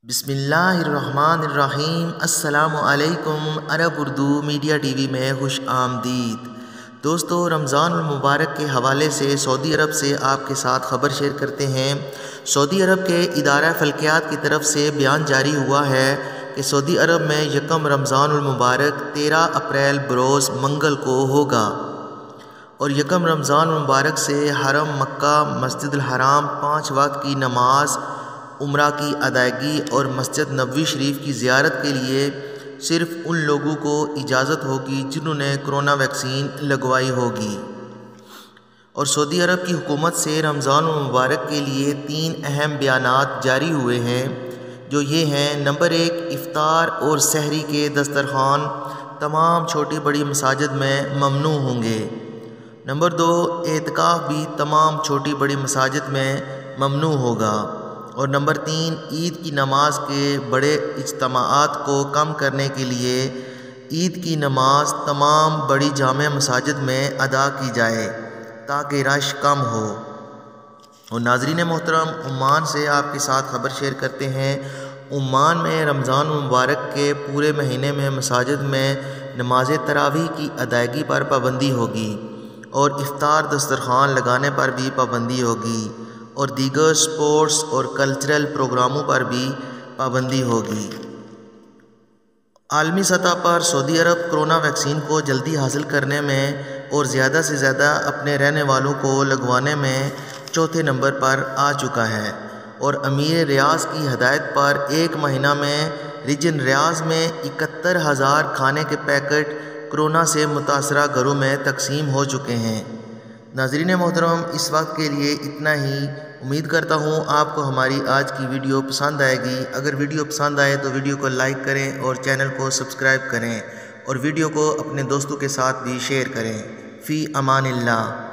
बिस्मिल्लाहिर्रहमानिर्रहीम। अस्सलामु अलैकुम। अरब उर्दू मीडिया टीवी में खुश आमदीद। दोस्तों, रमज़ान मुबारक के हवाले से सऊदी अरब से आपके साथ ख़बर शेयर करते हैं। सऊदी अरब के इदारा फ़ल्कियात की तरफ से बयान जारी हुआ है कि सऊदी अरब में यकम रमज़ान मुबारक 13 अप्रैल बरोज़ मंगल को होगा और यकम रमज़ान मुबारक से हरम मक्का मस्जिद हराम 5 वक्त की नमाज, उम्रा की अदायगी और मस्जिद नबवी शरीफ की ज़ियारत के लिए सिर्फ़ उन लोगों को इजाज़त होगी जिन्होंने कोरोना वैक्सीन लगवाई होगी। और सऊदी अरब की हुकूमत से रमज़ान मुबारक के लिए 3 अहम बयानात जारी हुए हैं, जो ये हैं। नंबर 1, इफ्तार और सहरी के दस्तरखान तमाम छोटी बड़ी मसाजिद में ममनू होंगे। नंबर 2, एतकाफ़ भी तमाम छोटी बड़ी मसाजिद में ममनू होगा। और नंबर 3, ईद की नमाज के बड़े इज्तिमाआत को कम करने के लिए ईद की नमाज तमाम बड़ी जामे मसाजिद में अदा की जाए ताकि रश कम हो। और नाज़रीन मोहतरम, ओमान से आपके साथ ख़बर शेयर करते हैं। ओमान में रमज़ान मुबारक के पूरे महीने में मसाजिद में नमाज तरावीह की अदायगी पर पाबंदी होगी और इफ्तार दस्तरखान लगाने पर भी पाबंदी होगी और दीगर स्पोर्ट्स और कल्चरल प्रोग्रामों पर भी पाबंदी होगी। आलमी सतह पर सऊदी अरब कोरोना वैक्सीन को जल्दी हासिल करने में और ज़्यादा से ज़्यादा अपने रहने वालों को लगवाने में चौथे नंबर पर आ चुका है और अमीर रियाज की हदायत पर 1 महीना में रीजन रियाज में 71,000 खाने के पैकेट कोरोना से मुतासरा घरों में तकसीम हो चुके हैं। नाज़रीन मोहतरम, इस वक्त के लिए इतना ही। उम्मीद करता हूँ आपको हमारी आज की वीडियो पसंद आएगी। अगर वीडियो पसंद आए तो वीडियो को लाइक करें और चैनल को सब्सक्राइब करें और वीडियो को अपने दोस्तों के साथ भी शेयर करें। फ़ी अमानिल्लाह।